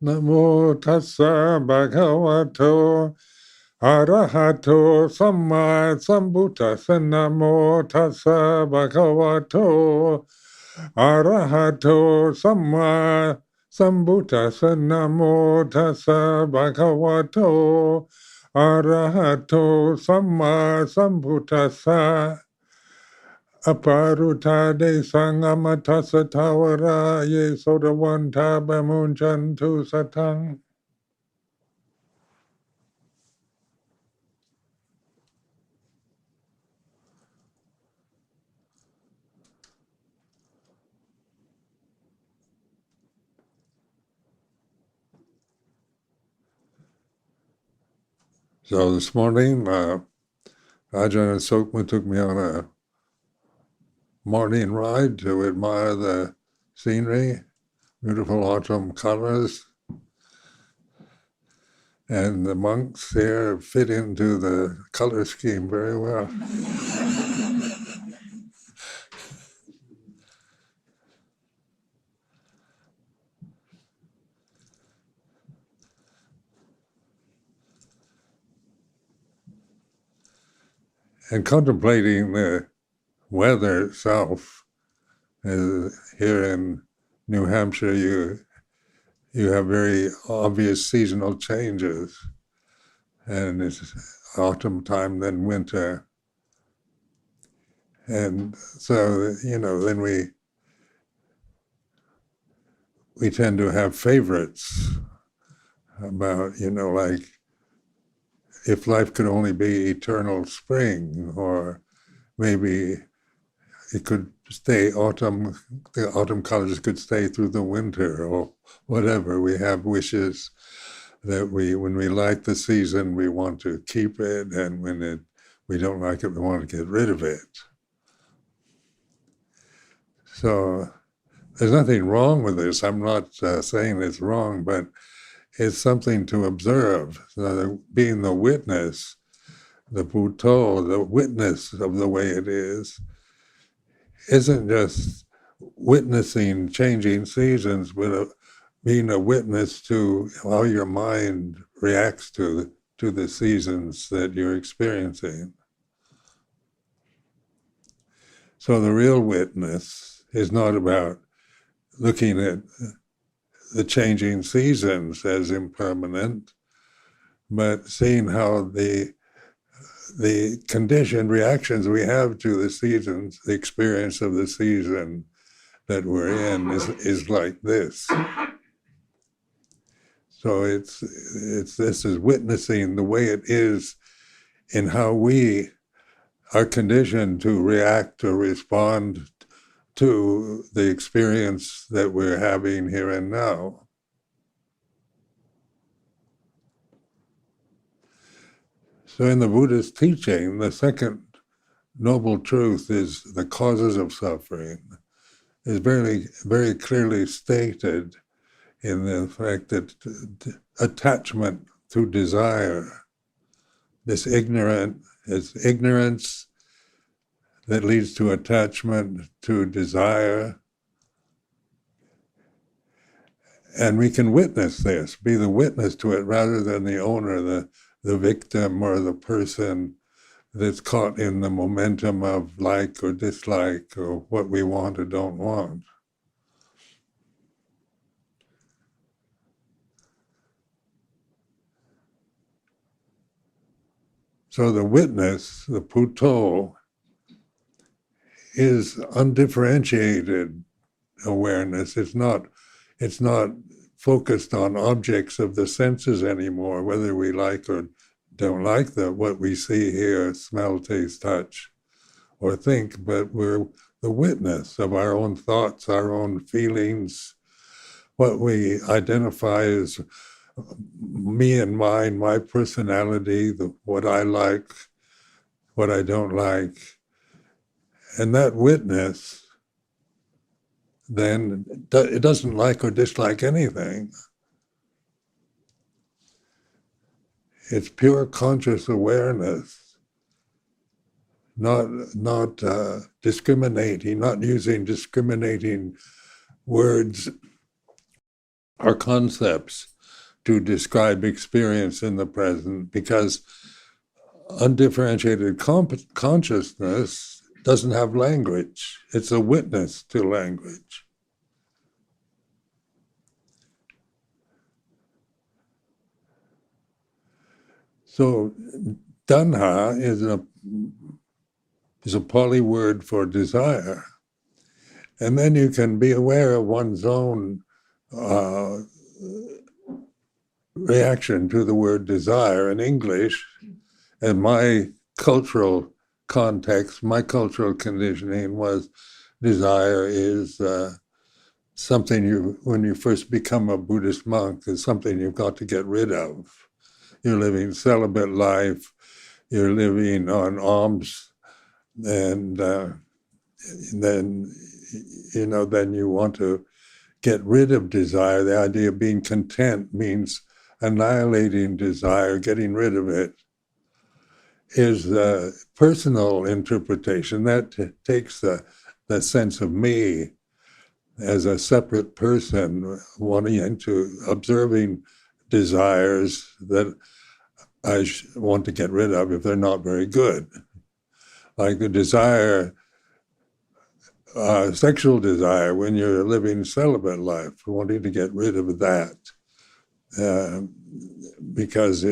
Namo tassa bhagavato arahato samma sambuddhassa. Namo tassa bhagavato arahato samma sambuddhassa. Namo tassa bhagavato arahato samma sambuddhassa. Aparutade sangamatasa tawara ye sodavanta bamunchantu satang. So this morning, Ajahn and Sokma took me on a morning ride to admire the scenery, beautiful autumn colors, and the monks here fit into the color scheme very well. And contemplating the weather itself, here in New Hampshire, you have very obvious seasonal changes, and it's autumn time, then winter, and so then we tend to have favorites about like if life could only be eternal spring, or maybe it could stay autumn, the autumn colors could stay through the winter, or whatever. We have wishes that when we like the season, we want to keep it, and when we don't like it, we want to get rid of it. So there's nothing wrong with this. I'm not saying it's wrong, but it's something to observe. Being the witness, the Buddho, the witness of the way it is, isn't just witnessing changing seasons, but being a witness to how your mind reacts to the seasons that you're experiencing. So the real witness is not about looking at the changing seasons as impermanent, but seeing how the conditioned reactions we have to the seasons, the experience of the season that we're in is like this. So this is witnessing the way it is in how we are conditioned to react or respond to the experience that we're having here and now. So in the Buddhist teaching, the second noble truth is the causes of suffering, is very, very clearly stated in the fact that attachment through desire, this ignorance that leads to attachment to desire. And we can witness this, be the witness to it rather than the owner, the victim, or the person that's caught in the momentum of like or dislike, or what we want or don't want. So the witness, the Buddho, is undifferentiated awareness. It's not focused on objects of the senses anymore, whether we like or don't like what we see, hear, smell, taste, touch, or think, but we're the witness of our own thoughts, our own feelings, what we identify as me and mine, my personality, what I like, what I don't like. And that witness then it doesn't like or dislike anything. It's pure conscious awareness, not discriminating, not using discriminating words are concepts to describe experience in the present, because undifferentiated consciousness doesn't have language. It's a witness to language. So tanha is a Pali word for desire. And then you can be aware of one's own reaction to the word desire in English. And my cultural context, my cultural conditioning was desire is something when you first become a Buddhist monk, is something you've got to get rid of. You're living celibate life, you're living on alms, and then you want to get rid of desire. The idea of being content means annihilating desire, getting rid of it. Is a personal interpretation that takes the sense of me as a separate person wanting into observing desires that I want to get rid of if they're not very good. Like the desire, sexual desire, when you're living celibate life, wanting to get rid of that because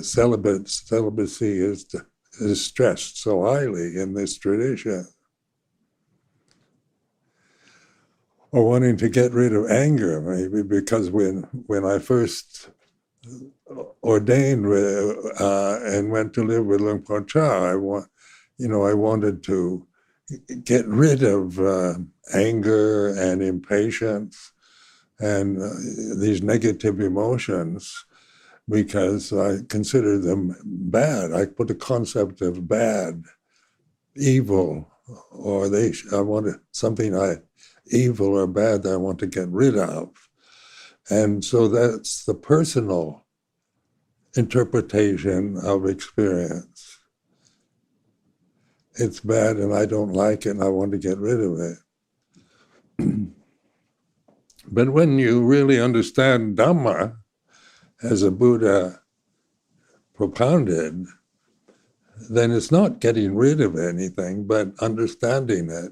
celibacy is stressed so highly in this tradition. Or wanting to get rid of anger, maybe because when I first ordained and went to live with Luang Por Chah, I wanted to get rid of anger and impatience and these negative emotions, because I consider them bad. I put the concept of bad, evil, or I wanted something evil or bad that I want to get rid of. And so that's the personal interpretation of experience. It's bad and I don't like it and I want to get rid of it. But when you really understand Dhamma, as a Buddha propounded, then it's not getting rid of anything, but understanding it.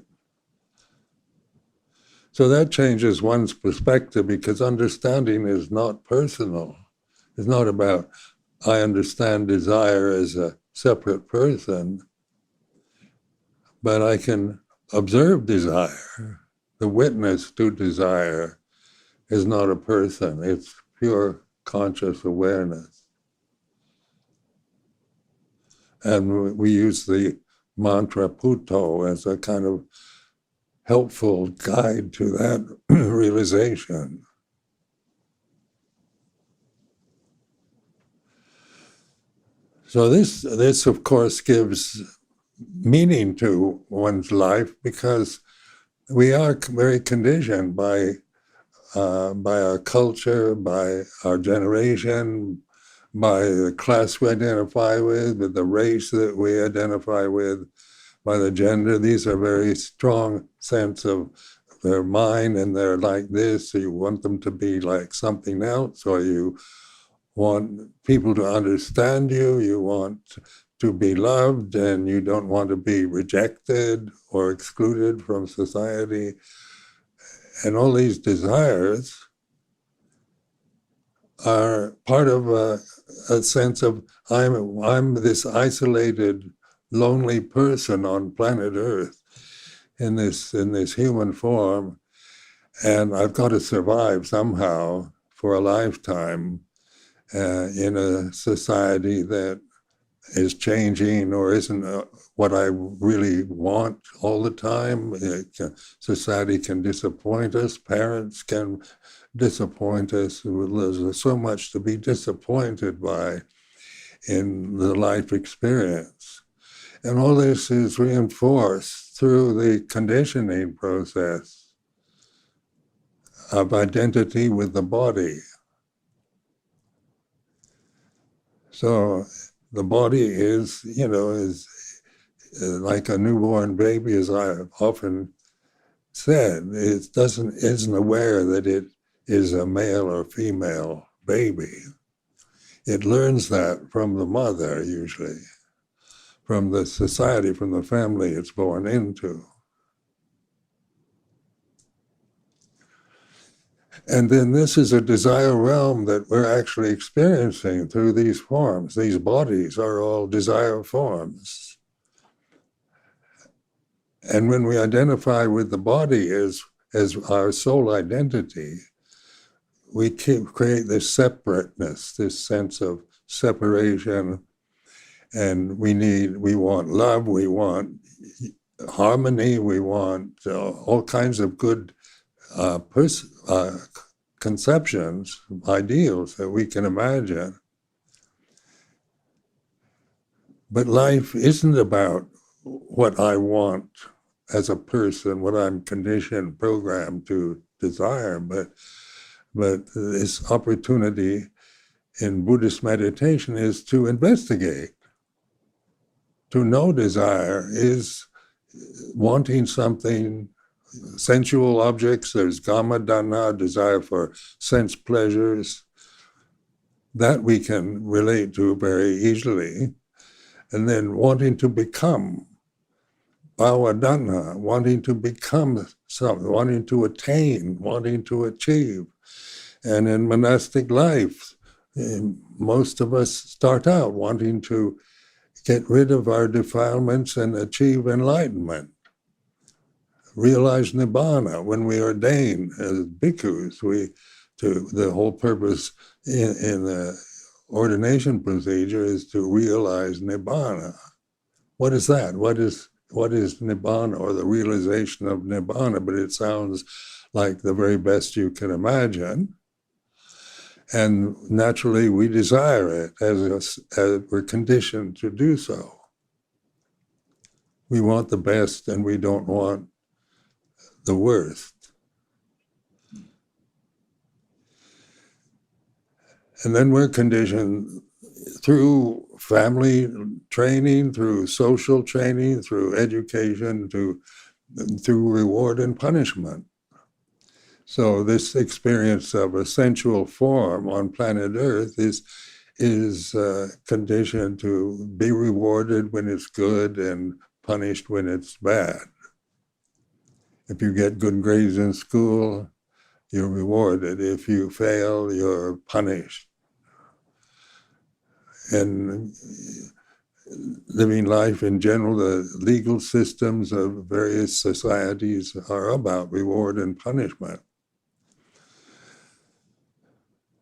So that changes one's perspective, because understanding is not personal. It's not about, I understand desire as a separate person, but I can observe desire. The witness to desire is not a person, it's pure conscious awareness. And we use the mantra Puto as a kind of helpful guide to that realization. So this of course gives meaning to one's life, because we are very conditioned by our culture, by our generation, by the class we identify with the race that we identify with, by the gender. These are very strong sense of their mind, and they're like this, so you want them to be like something else, or you want people to understand you, you want to be loved, and you don't want to be rejected or excluded from society. And all these desires are part of a sense of I'm this isolated, lonely person on planet Earth in this human form, and I've got to survive somehow for a lifetime in a society that is changing or isn't what I really want all the time. Society can disappoint us, parents can disappoint us. There's so much to be disappointed by in the life experience. And all this is reinforced through the conditioning process of identity with the body. So the body is like a newborn baby, as I have often said. It isn't aware that it is a male or female baby. It learns that from the mother, usually, from the society, from the family it's born into. And then this is a desire realm that we're actually experiencing through these forms. These bodies are all desire forms. And when we identify with the body as our soul identity, we create this separateness, this sense of separation. And we want love, we want harmony, we want all kinds of good conceptions, ideals that we can imagine. But life isn't about what I want as a person, what I'm conditioned, programmed to desire, but this opportunity in Buddhist meditation is to investigate. To know desire is wanting something, sensual objects. There's kama dana, desire for sense pleasures. That we can relate to very easily. And then wanting to become, bhava dana, wanting to become something, wanting to attain, wanting to achieve. And in monastic life, most of us start out wanting to get rid of our defilements and achieve enlightenment. Realize nibbana. When we ordain as bhikkhus, the whole purpose in the ordination procedure is to realize nibbana. What is that? What is nibbana, or the realization of nibbana? But it sounds like the very best you can imagine. And naturally, we desire it as we're conditioned to do so. We want the best, and we don't want the worst. And then we're conditioned through family training, through social training, through education, through reward and punishment. So this experience of a sensual form on planet Earth is conditioned to be rewarded when it's good and punished when it's bad. If you get good grades in school, you're rewarded. If you fail, you're punished. And living life in general, the legal systems of various societies are about reward and punishment.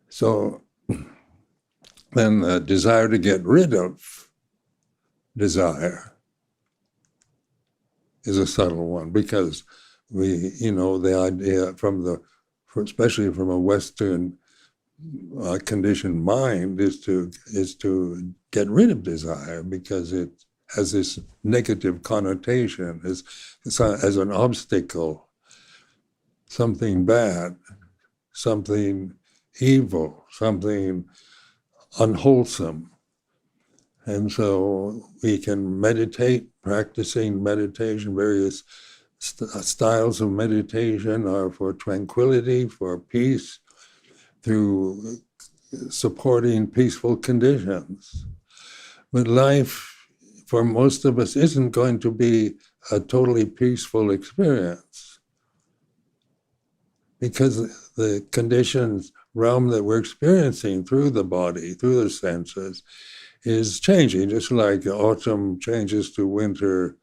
So then the desire to get rid of desire is a subtle one, because the idea especially from a Western conditioned mind is to get rid of desire, because it has this negative connotation as an obstacle, something bad, something evil, something unwholesome. And so we can meditate, practicing meditation. Various styles of meditation are for tranquility, for peace, through supporting peaceful conditions. But life, for most of us, isn't going to be a totally peaceful experience, because the conditions realm that we're experiencing through the body, through the senses, is changing, just like autumn changes to winter,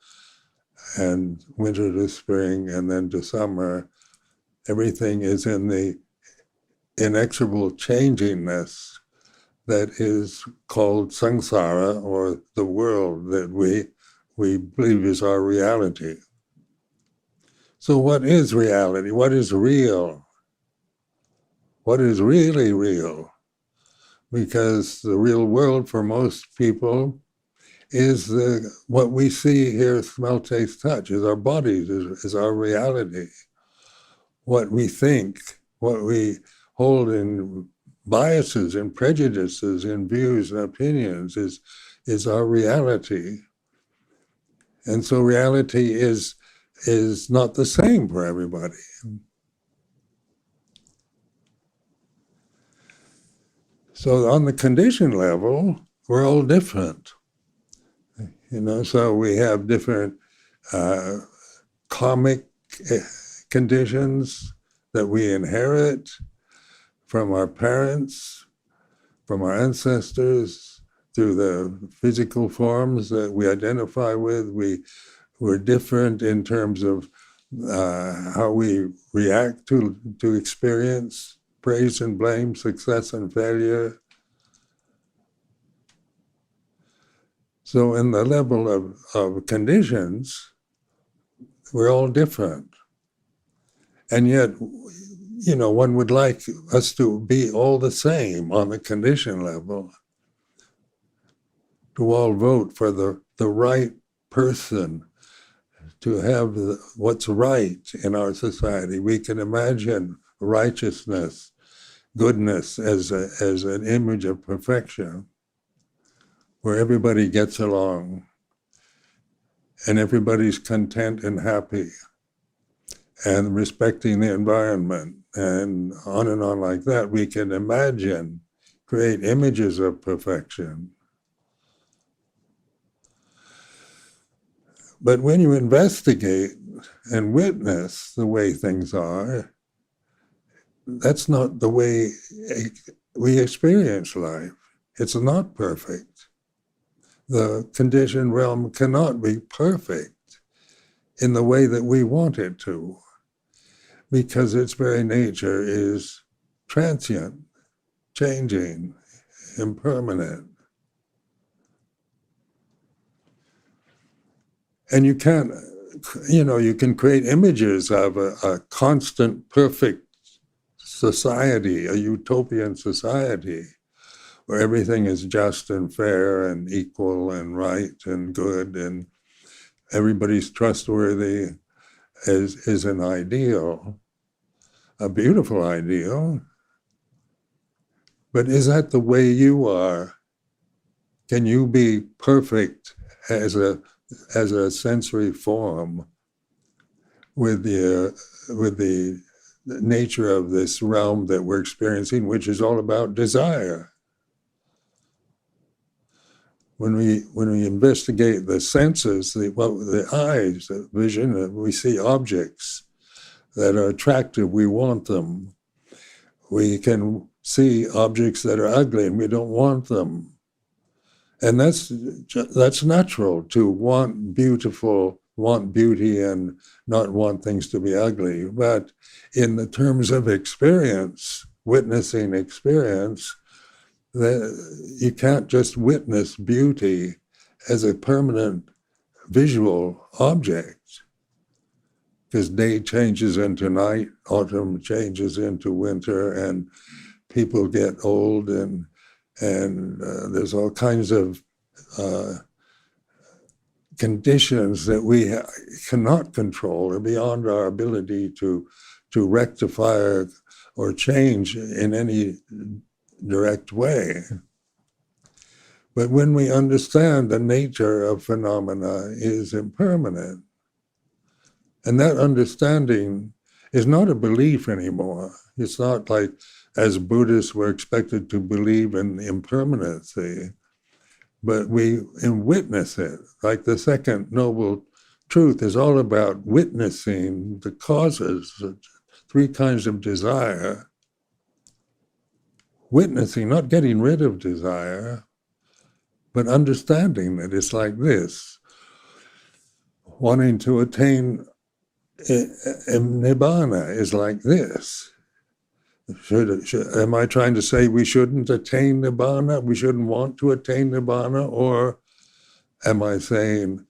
and winter to spring, and then to summer. Everything is in the inexorable changingness that is called samsara, or the world that we believe is our reality. So what is reality? What is real? What is really real? Because the real world for most people is what we see, hear, smell, taste, touch, is our bodies, is our reality. What we think, what we hold in biases and prejudices and views and opinions is our reality. And so reality is not the same for everybody. So on the condition level, we're all different. So we have different karmic conditions that we inherit from our parents, from our ancestors, through the physical forms that we identify with. We're different in terms of how we react to experience, praise and blame, success and failure. So in the level of conditions, we're all different. And yet, one would like us to be all the same on the condition level, to all vote for the right person, to have what's right in our society. We can imagine righteousness, goodness as an image of perfection, where everybody gets along and everybody's content and happy and respecting the environment, and on like that. We can imagine, create images of perfection. But when you investigate and witness the way things are, that's not the way we experience life. It's not perfect. The conditioned realm cannot be perfect in the way that we want it to, because its very nature is transient, changing, impermanent. And you can't, you can create images of a constant, perfect society, a utopian society, where everything is just and fair and equal and right and good and everybody's trustworthy, is an ideal, a beautiful ideal. But is that the way you are? Can you be perfect as a sensory form with the nature of this realm that we're experiencing, which is all about desire? When we investigate the senses, the eyes, the vision, we see objects that are attractive, we want them. We can see objects that are ugly and we don't want them. And that's natural, to want beauty and not want things to be ugly. But in the terms of experience, witnessing experience, you can't just witness beauty as a permanent visual object, because day changes into night, autumn changes into winter, and people get old, and there's all kinds of conditions that we cannot control, or beyond our ability to rectify or change in any direct way. But when we understand the nature of phenomena is impermanent, and that understanding is not a belief anymore. It's not like, as Buddhists, we're expected to believe in impermanency, but we witness it. Like the second noble truth is all about witnessing the causes, the three kinds of desire. Witnessing, not getting rid of desire, but understanding that it's like this. Wanting to attain nibbana is like this. Am I trying to say we shouldn't attain nibbana? We shouldn't want to attain nibbana? Or am I saying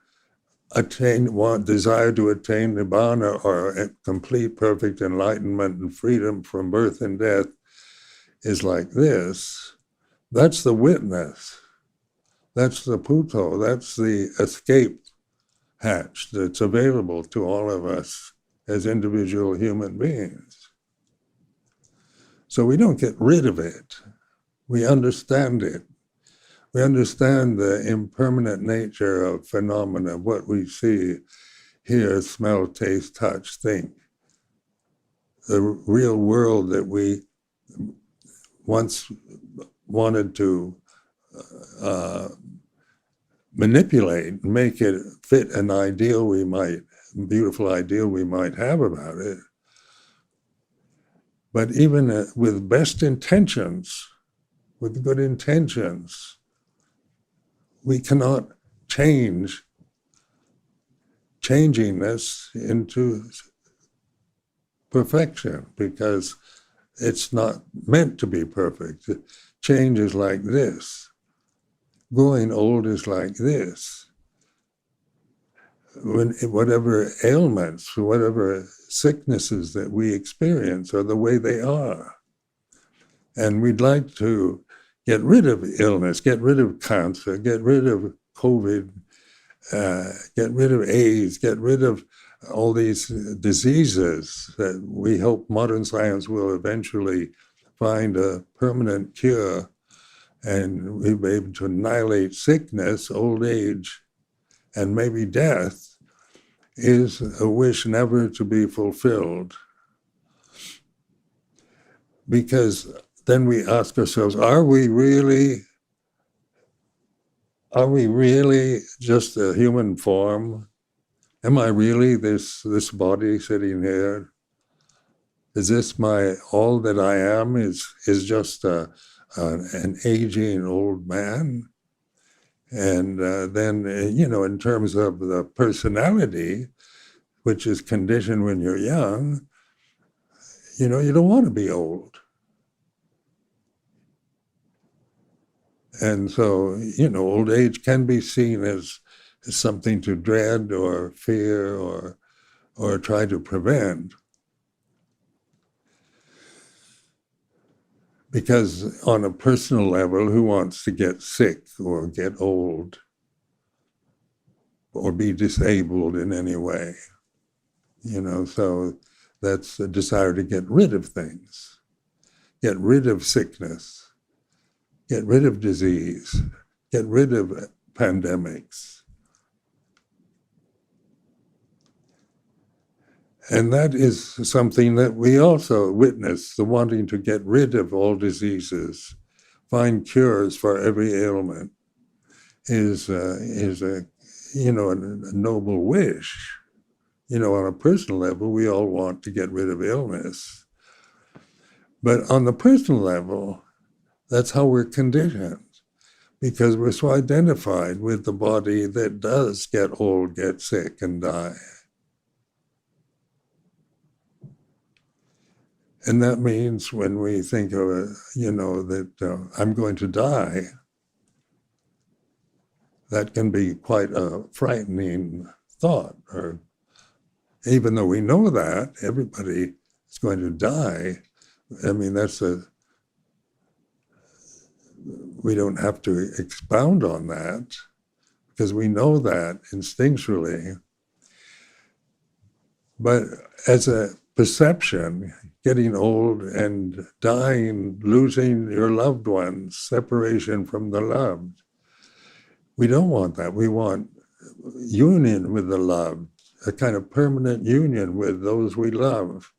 desire to attain nibbana, or complete perfect enlightenment and freedom from birth and death, is like this? That's the witness. That's the puto. That's the escape hatch that's available to all of us as individual human beings. So we don't get rid of it. We understand it. We understand the impermanent nature of phenomena, what we see, hear, smell, taste, touch, think. The real world that we once wanted to manipulate, make it fit an ideal beautiful ideal we might have about it. But even with best intentions, with good intentions, we cannot change changingness into perfection, because it's not meant to be perfect. Change is like this. Growing old is like this. Whatever ailments, whatever sicknesses that we experience are the way they are. And we'd like to get rid of illness, get rid of cancer, get rid of COVID, get rid of AIDS, get rid of all these diseases that we hope modern science will eventually find a permanent cure, and we'll be able to annihilate sickness, old age, and maybe death, is a wish never to be fulfilled. Because then we ask ourselves, are we really just a human form? Am I really this body sitting here? Is this all that I am is just an aging old man? And then, in terms of the personality, which is conditioned when you're young, you don't want to be old. And so, old age can be seen as something to dread or fear or try to prevent. Because on a personal level, who wants to get sick or get old or be disabled in any way? So that's a desire to get rid of things, get rid of sickness, get rid of disease, get rid of pandemics. And that is something that we also witness, the wanting to get rid of all diseases, find cures for every ailment, is a noble wish. On a personal level, we all want to get rid of illness. But on the personal level, that's how we're conditioned, because we're so identified with the body that does get old, get sick, and die. And that means when we think of, that I'm going to die, that can be quite a frightening thought. Or even though we know that everybody is going to die, I mean, we don't have to expound on that, because we know that instinctually. But as a perception, getting old and dying, losing your loved ones, separation from the loved, we don't want that. We want union with the loved, a kind of permanent union with those we love,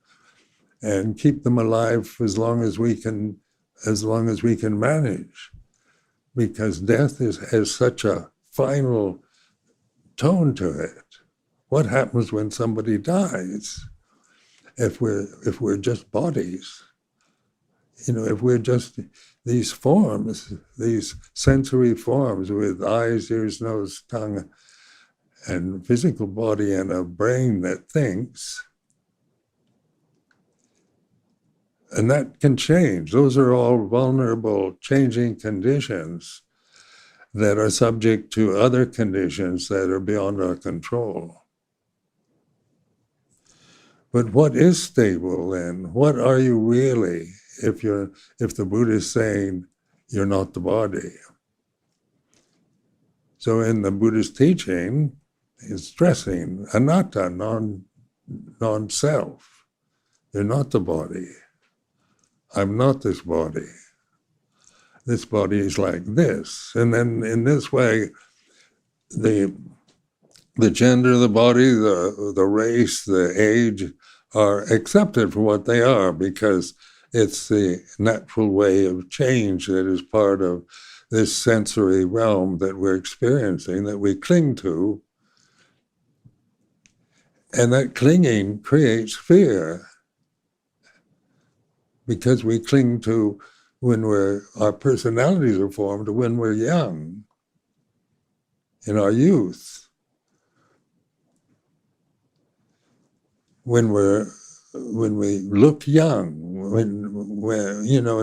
and keep them alive as long as we can manage. Because death has such a final tone to it. What happens when somebody dies? If we're just bodies, if we're just these forms, these sensory forms with eyes, ears, nose, tongue, and physical body, and a brain that thinks, and that can change. Those are all vulnerable, changing conditions that are subject to other conditions that are beyond our control. But what is stable then? What are you really if the Buddha is saying you're not the body? So in the Buddha's teaching, he's stressing anatta, non-self. You're not the body. I'm not this body. This body is like this. And then in this way, the gender, the body, the race, the age are accepted for what they are, because it's the natural way of change that is part of this sensory realm that we're experiencing, that we cling to. And that clinging creates fear, because we cling to our personalities are formed when we're young, in our youth, when we look young, and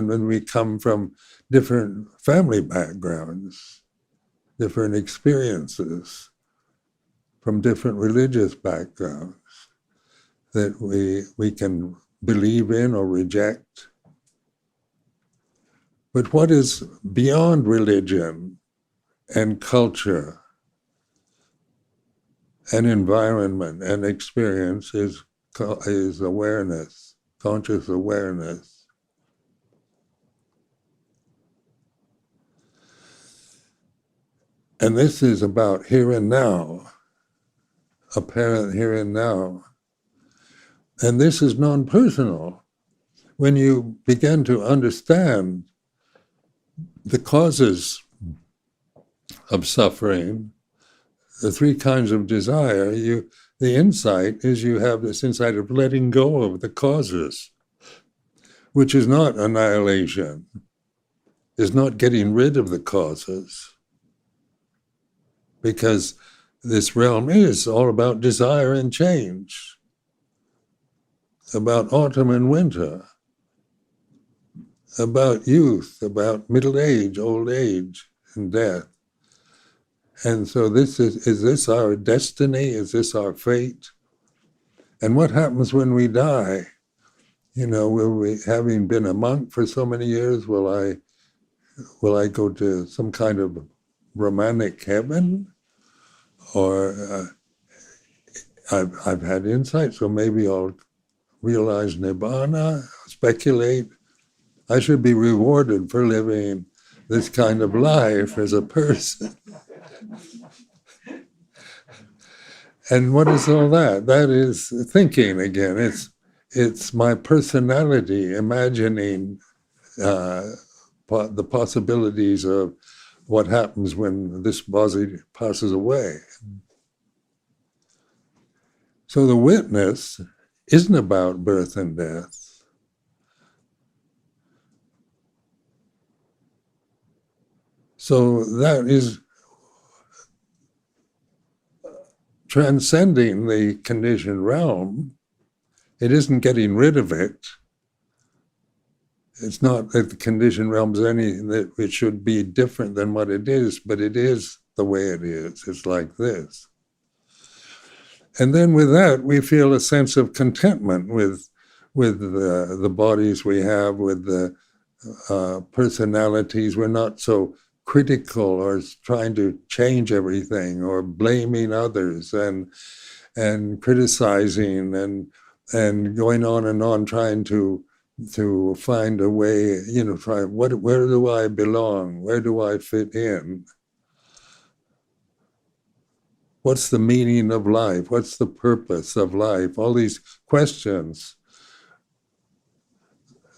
when we come from different family backgrounds, different experiences, from different religious backgrounds, that we can believe in or reject. But what is beyond religion and culture and environment and experience is awareness, conscious awareness. And this is about here and now, apparent here and now. And this is non-personal. When you begin to understand the causes of suffering, the three kinds of desire, the insight is you have this insight of letting go of the causes, which is not annihilation, is not getting rid of the causes, because this realm is all about desire and change, about autumn and winter, about youth, about middle age, old age, and death. And so is this our destiny? Is this our fate? And what happens when we die? Will we, having been a monk for so many years, will I go to some kind of Brahmanic heaven? Or I've had insight, so maybe I'll realize Nibbana, speculate. I should be rewarded for living this kind of life as a person. And what is all that? That is thinking again. It's my personality imagining the possibilities of what happens when this body passes away. So the witness isn't about birth and death. So that is transcending the conditioned realm. It isn't getting rid of it. It's not that the conditioned realm is anything that it should be different than what it is, but it is the way it is. It's like this. And then with that, we feel a sense of contentment with the bodies we have, with the personalities. We're not so critical or trying to change everything or blaming others and criticizing and going on and on, trying to find a way, where do I belong? Where do I fit in? What's the meaning of life? What's the purpose of life? All these questions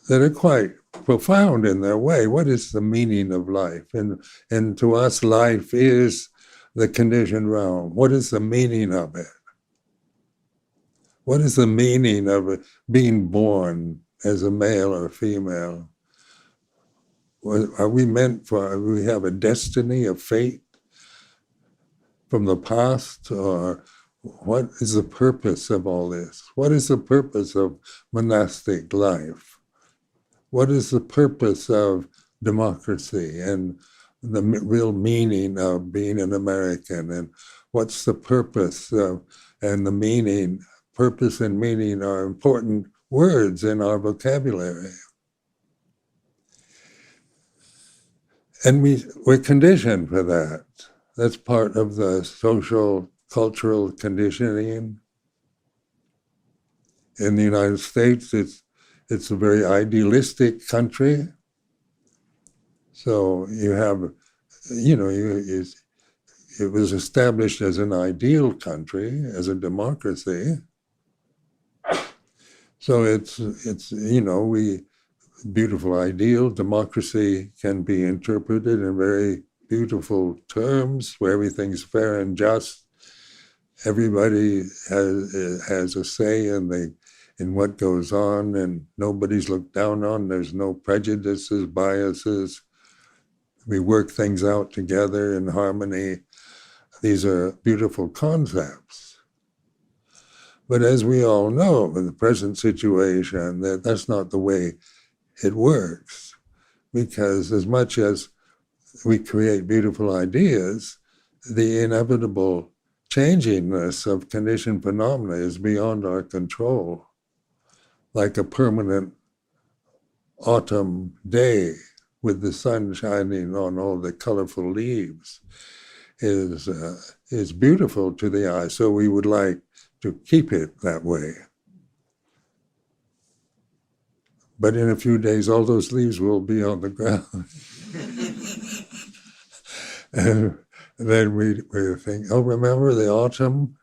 that are quite profound in their way. What is the meaning of life? And to us, life is the conditioned realm. What is the meaning of it? What is the meaning of being born as a male or female? Are we we have a destiny, a fate from the past? Or what is the purpose of all this? What is the purpose of monastic life? What is the purpose of democracy and the real meaning of being an American? And what's the purpose and the meaning? Purpose and meaning are important words in our vocabulary. And we're conditioned for that. That's part of the social, cultural conditioning. In the United States, it's a very idealistic country. So you have, it was established as an ideal country, as a democracy. So it's beautiful ideal. Democracy can be interpreted in very beautiful terms where everything's fair and just. Everybody has a say in what goes on, and nobody's looked down on. There's no prejudices, biases. We work things out together in harmony. These are beautiful concepts. But as we all know, in the present situation, that's not the way it works. Because as much as we create beautiful ideas, the inevitable changingness of conditioned phenomena is beyond our control. Like a permanent autumn day with the sun shining on all the colorful leaves is beautiful to the eye. So we would like to keep it that way. But in a few days, all those leaves will be on the ground. And then we think, oh, remember the autumn?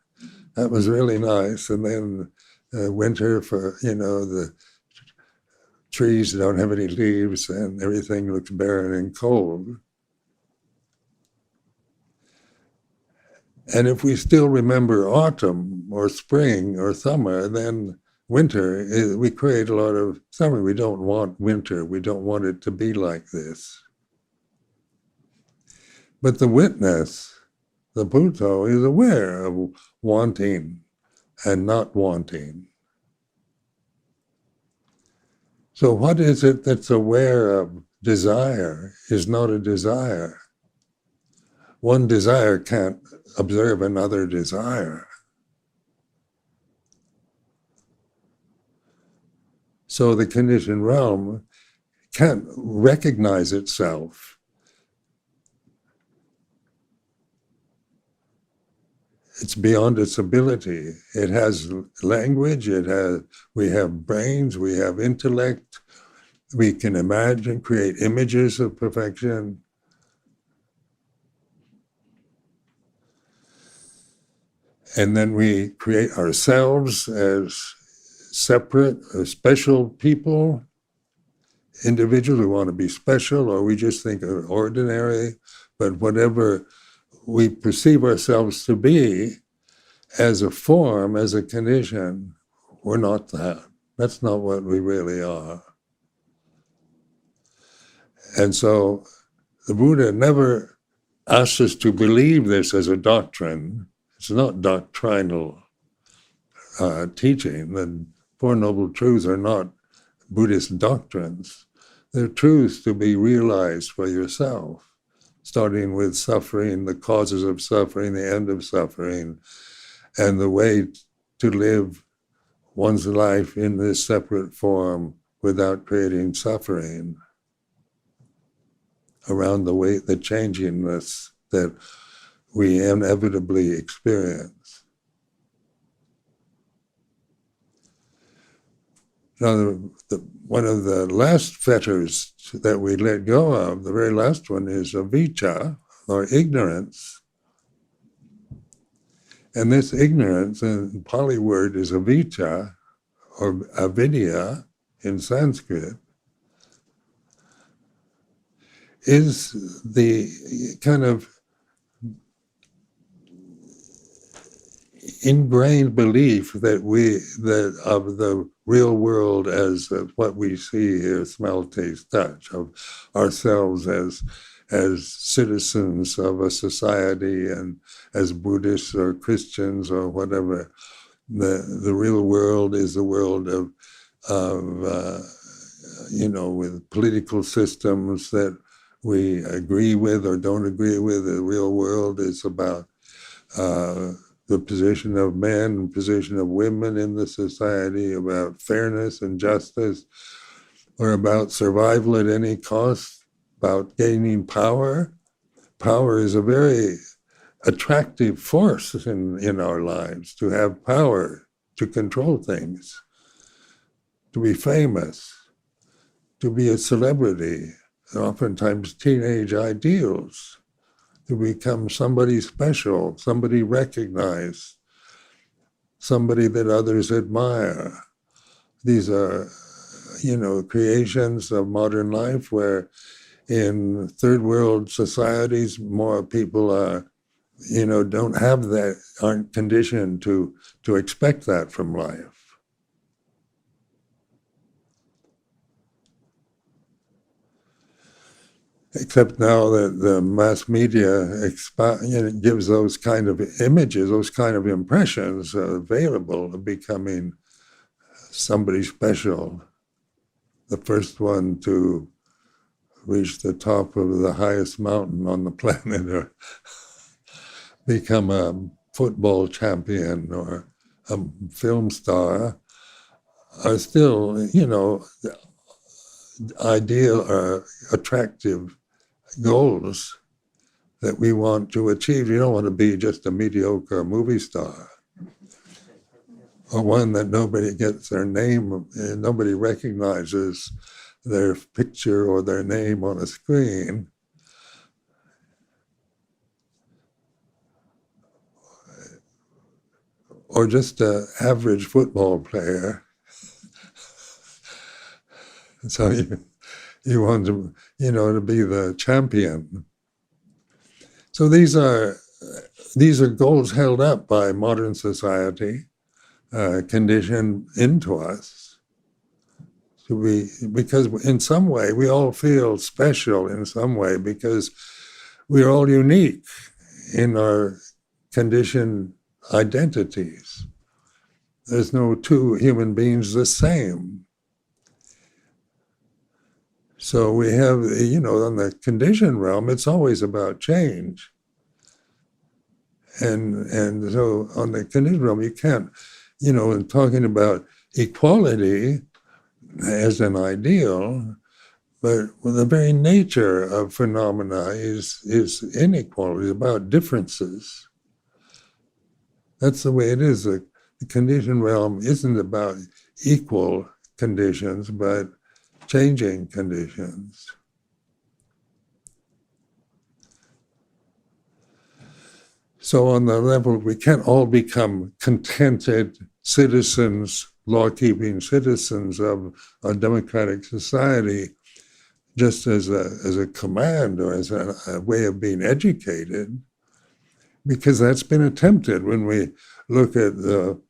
That was really nice. And then winter for, the trees don't have any leaves and everything looks barren and cold. And if we still remember autumn or spring or summer, then winter, we create a lot of summer. We don't want winter. We don't want it to be like this. But the witness, the Buddha, is aware of wanting and not wanting. So what is it that's aware of desire is not a desire. One desire can't observe another desire. So the conditioned realm can't recognize itself. It's beyond its ability. It has language, we have brains, we have intellect, we can imagine, create images of perfection. And then we create ourselves as separate, special people, individuals who want to be special, or we just think are ordinary, but whatever we perceive ourselves to be as a form, as a condition, we're not that. That's not what we really are. And so the Buddha never asks us to believe this as a doctrine. It's not doctrinal teaching. The Four Noble Truths are not Buddhist doctrines. They're truths to be realized for yourself, starting with suffering, the causes of suffering, the end of suffering, and the way to live one's life in this separate form without creating suffering around the changingness that we inevitably experience. Now, one of the last fetters that we let go of, the very last one, is avijja, or ignorance. And this ignorance, in Pali word is avijja, or avidya in Sanskrit, is the kind of ingrained belief that of the real world as what we see, hear, smell, taste, touch, of ourselves as citizens of a society and as Buddhists or Christians or whatever. The real world is the world of with political systems that we agree with or don't agree with. The real world is about the position of men and position of women in the society, about fairness and justice, or about survival at any cost, about gaining power. Power is a very attractive force in our lives, to have power, to control things, to be famous, to be a celebrity, oftentimes teenage ideals, to become somebody special, somebody recognized, somebody that others admire. These are, creations of modern life where in third world societies, more people are, don't have that, aren't conditioned to expect that from life. Except now that the mass media gives those kind of images, those kind of impressions available of becoming somebody special, the first one to reach the top of the highest mountain on the planet, or become a football champion or a film star, are still, ideal or attractive goals that we want to achieve. You don't want to be just a mediocre movie star or one that nobody gets their name, nobody recognizes their picture or their name on a screen. Or just an average football player. So you want to, to be the champion. So these are goals held up by modern society, conditioned into us to be, because in some way we all feel special in some way because we're all unique in our conditioned identities. There's no two human beings the same. So we have, on the conditioned realm, it's always about change. And so on the conditioned realm, you can't, in talking about equality as an ideal, but the very nature of phenomena is inequality, about differences. That's the way it is. The conditioned realm isn't about equal conditions, but changing conditions. So on the level, we can't all become contented citizens, law-keeping citizens of a democratic society just as a command or as a way of being educated, because that's been attempted when we look at the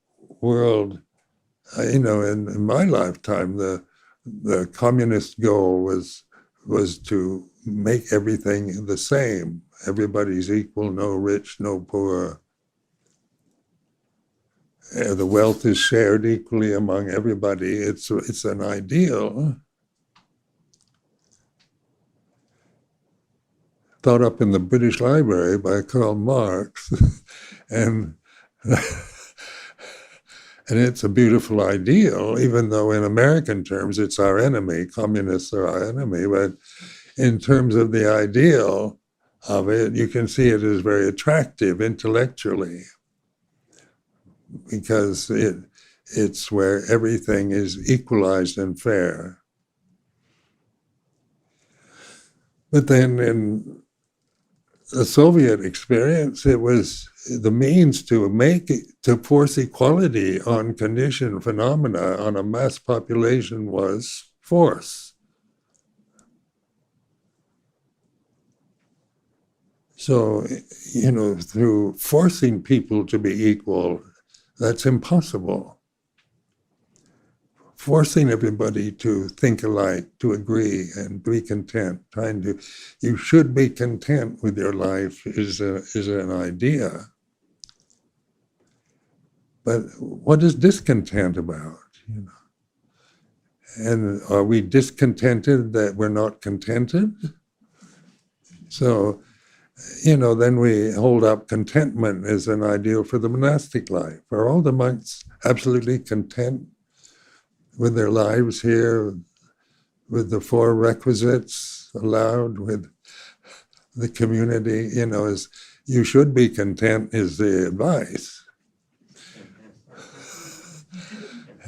world. In my lifetime, the communist goal was to make everything the same. Everybody's equal, no rich, no poor. The wealth is shared equally among everybody. It's an ideal thought up in the British Library by Karl Marx, and it's a beautiful ideal, even though in American terms it's our enemy. Communists are our enemy, but in terms of the ideal of it, you can see it as very attractive intellectually, because it's where everything is equalized and fair. But then in the Soviet experience, it was the means to force equality on conditioned phenomena on a mass population was force. So, through forcing people to be equal, that's impossible. Forcing everybody to think alike, to agree and be content, you should be content with your life is an idea. But what is discontent about? And are we discontented that we're not contented? So, then we hold up contentment as an ideal for the monastic life. Are all the monks absolutely content with their lives here, with the four requisites allowed, with the community? As you should be content is the advice.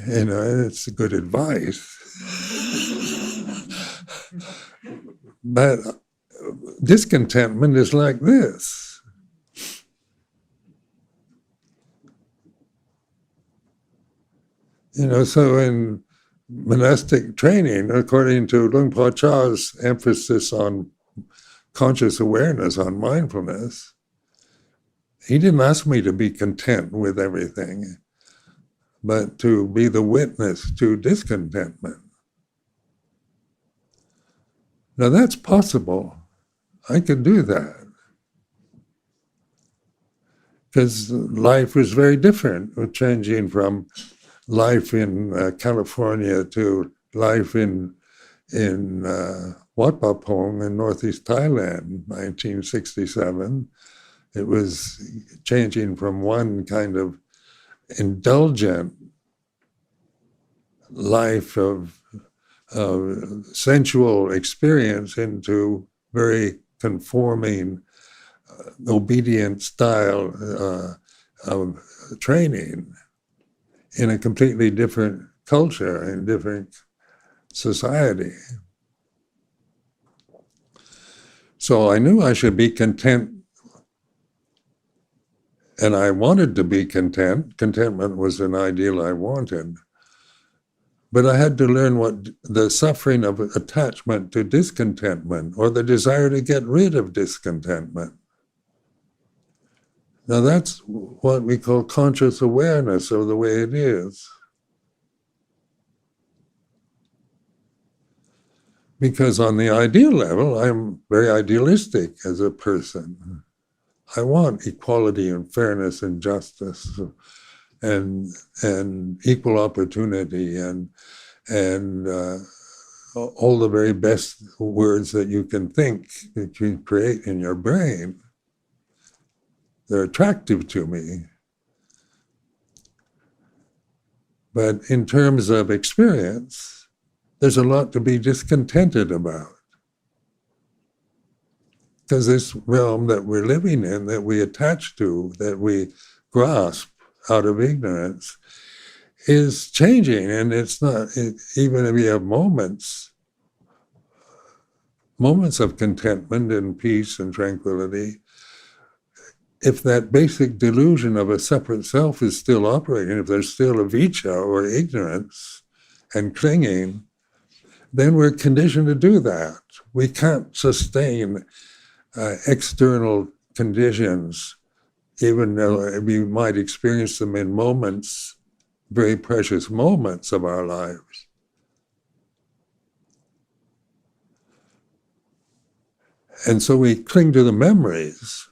It's good advice. But discontentment is like this. So in monastic training, according to Luang Por Chah's emphasis on conscious awareness, on mindfulness, he didn't ask me to be content with everything, but to be the witness to discontentment. Now that's possible. I could do that. Because life was very different, changing from life in California to life in Wat Pah Pong in northeast Thailand, 1967. It was changing from one kind of indulgent life of sensual experience into very conforming, obedient style of training in a completely different culture, in a different society. So I knew I should be content, and I wanted to be content. Contentment was an ideal I wanted. But I had to learn what the suffering of attachment to discontentment, or the desire to get rid of discontentment. Now that's what we call conscious awareness of the way it is. Because on the ideal level, I'm very idealistic as a person. I want equality and fairness and justice and equal opportunity and all the very best words that you can think, that you create in your brain. They're attractive to me. But in terms of experience, there's a lot to be discontented about. Because this realm that we're living in, that we attach to, that we grasp out of ignorance, is changing. And it's not, even if we have moments of contentment and peace and tranquility, if that basic delusion of a separate self is still operating, if there's still avijja or ignorance and clinging, then we're conditioned to do that. We can't sustain external conditions, even though we might experience them in moments, very precious moments of our lives. And so we cling to the memories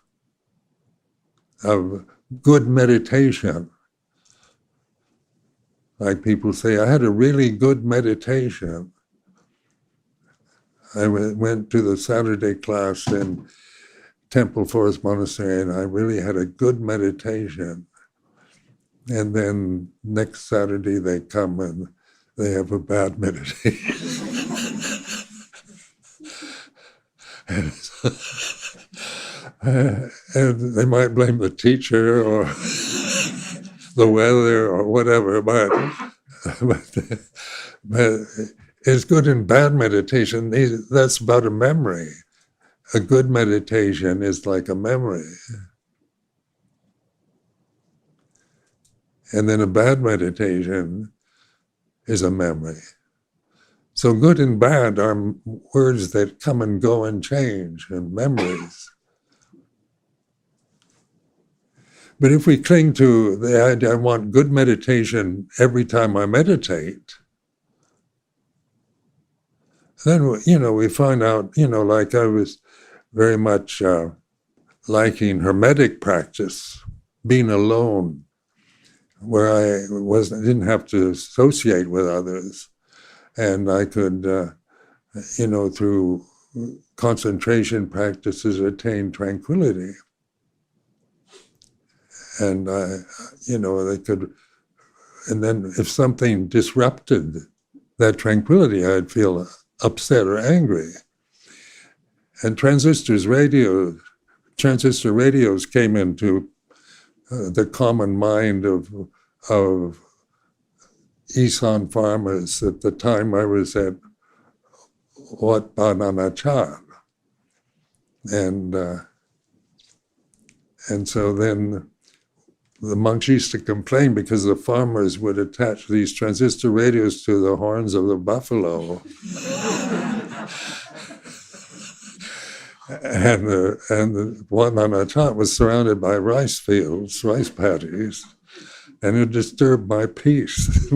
of good meditation. Like people say, I had a really good meditation. I went to the Saturday class in Temple Forest Monastery, and I really had a good meditation. And then next Saturday they come and they have a bad meditation. And they might blame the teacher or the weather or whatever, but it's good and bad meditation. That's about a memory. A good meditation is like a memory. And then a bad meditation is a memory. So good and bad are words that come and go and change, and memories. But if we cling to the idea, I want good meditation every time I meditate, then, we find out, like I was very much liking Hermetic practice, being alone, where I didn't have to associate with others. And I could, through concentration practices, attain tranquility. And they could, and then if something disrupted that tranquility, I'd feel upset or angry. And transistor radios came into the common mind of Isan farmers at the time I was at Wat Pah Nanachat. And so then the monks used to complain because the farmers would attach these transistor radios to the horns of the buffalo. And the one on the top was surrounded by rice fields, rice paddies, and it disturbed my peace.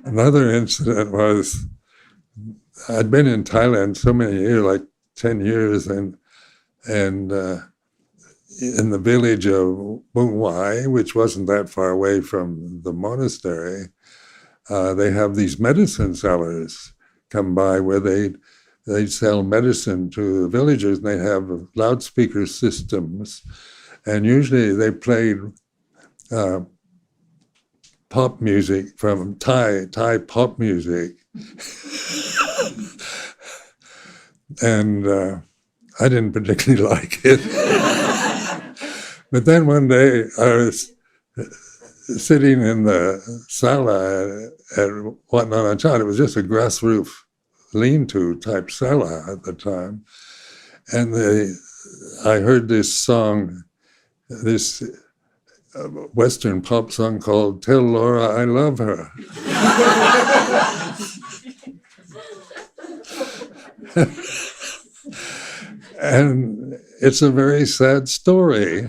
Another incident was, I'd been in Thailand so many years, like 10 years, and in the village of Bung Wai, which wasn't that far away from the monastery, they have these medicine sellers come by where they sell medicine to the villagers, and they have loudspeaker systems, and usually they played pop music from Thai pop music. And I didn't particularly like it. But then one day I was sitting in the sala at Wat Nana Chan. It was just a grass roof lean-to type sala at the time. And I heard this song, this Western pop song called "Tell Laura I Love Her." And it's a very sad story.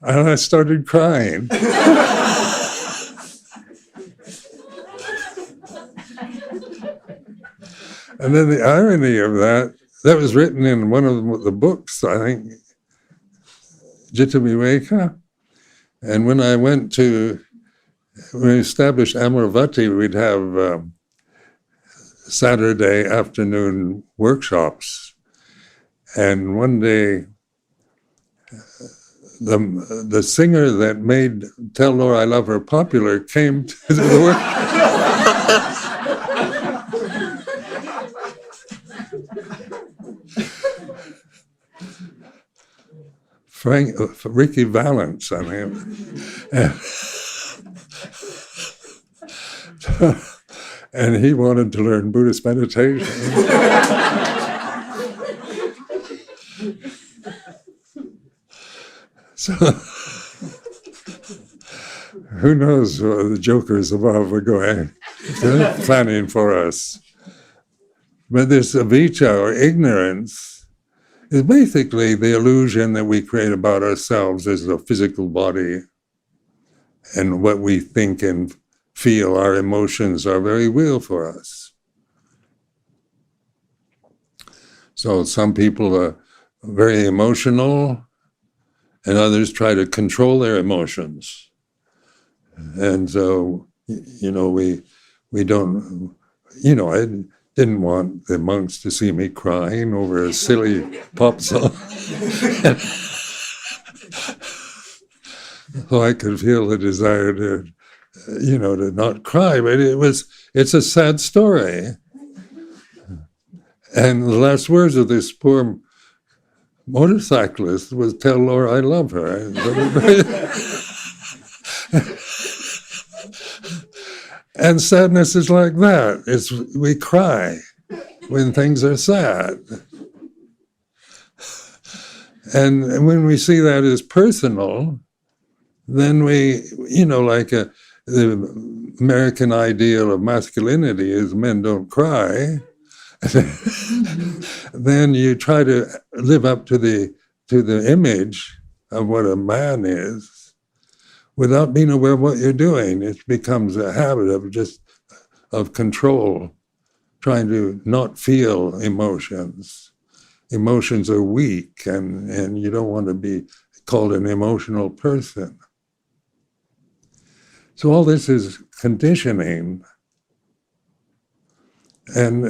And I started crying. And then the irony of that was written in one of the books, I think, Jitta Viveka. And when we established Amaravati, we'd have Saturday afternoon workshops. And one day, the singer that made "Tell Laura I Love Her" popular came to the work. Ricky Valance, I mean. And he wanted to learn Buddhist meditation. So, who knows what the jokers above are going, planning for us. But this avijja, or ignorance, is basically the illusion that we create about ourselves as a physical body, and what we think and feel, our emotions are very real for us. So some people are very emotional, and others try to control their emotions. And so, we don't, I didn't want the monks to see me crying over a silly pop song. So I could feel the desire to not cry, but it's a sad story. And the last words of this poor motorcyclist was "Tell Laura I love her." And sadness is like that. We cry when things are sad. And when we see that as personal, then we, the American ideal of masculinity is men don't cry. Then you try to live up to the image of what a man is without being aware of what you're doing. It becomes a habit of control, trying to not feel emotions. Emotions are weak, and you don't want to be called an emotional person. So all this is conditioning. And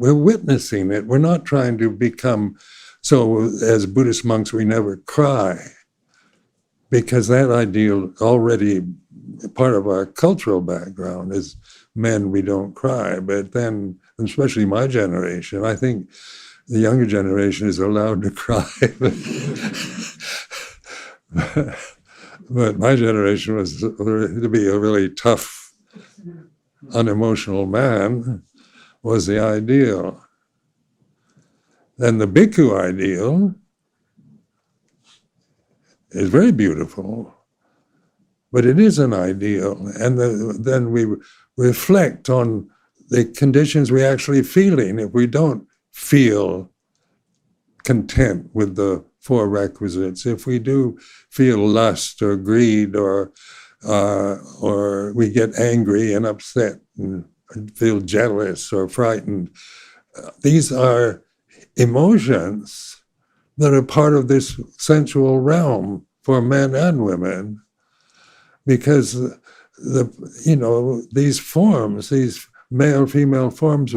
we're witnessing it. We're not trying to become, so as Buddhist monks, we never cry, because that ideal already part of our cultural background is men, we don't cry. But then, especially my generation, I think the younger generation is allowed to cry. But my generation was to be a really tough, unemotional man was the ideal. then the bhikkhu ideal is very beautiful, but it is an ideal. And then we reflect on the conditions we're actually feeling. If we don't feel content with the four requisites, if we do feel lust or greed or we get angry and upset and feel jealous or frightened, these are emotions that are part of this sensual realm for men and women, because these forms, these male female forms,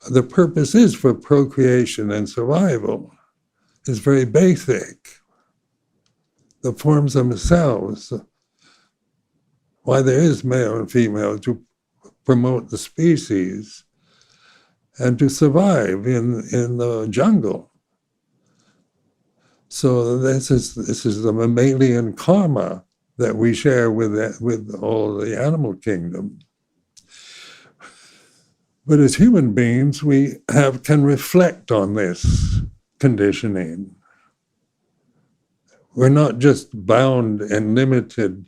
the purpose is for procreation and survival. It's very basic. The forms themselves, why there is male and female, to promote the species and to survive in the jungle. So this is the mammalian karma that we share with all the animal kingdom. But as human beings, we can reflect on this conditioning. We're not just bound and limited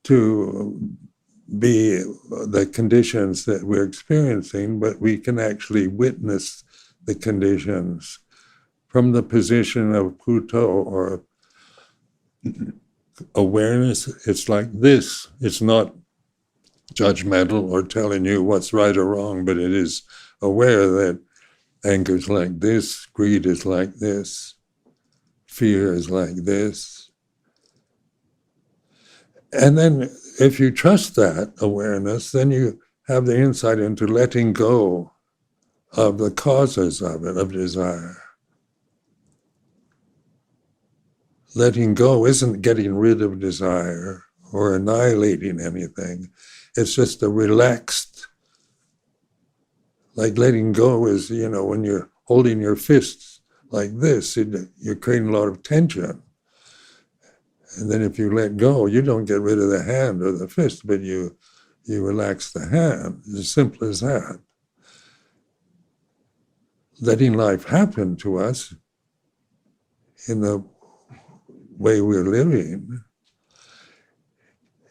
to be the conditions that we're experiencing, but we can actually witness the conditions from the position of Buddho or awareness. It's like this. It's not judgmental or telling you what's right or wrong, but it is aware that anger is like this, greed is like this, fear is like this. And then if you trust that awareness, then you have the insight into letting go of the causes of it, of desire. Letting go isn't getting rid of desire or annihilating anything. It's just a relaxed, like letting go is, when you're holding your fists like this, you're creating a lot of tension. And then if you let go, you don't get rid of the hand or the fist, but you relax the hand. It's as simple as that. Letting life happen to us in the way we're living,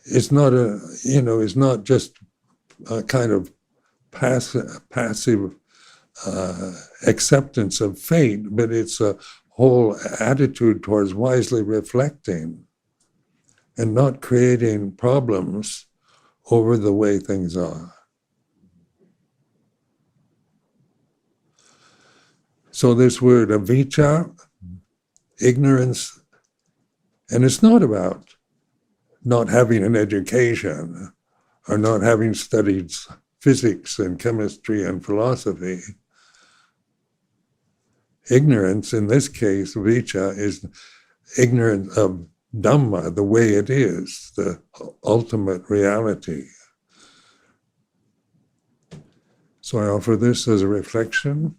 it's not it's not just a kind of passive acceptance of fate, but it's a whole attitude towards wisely reflecting and not creating problems over the way things are. So this word avijja, ignorance, and it's not about not having an education or not having studied physics and chemistry and philosophy. Ignorance, in this case, avijja, is ignorance of Dhamma, the way it is, the ultimate reality. So I offer this as a reflection.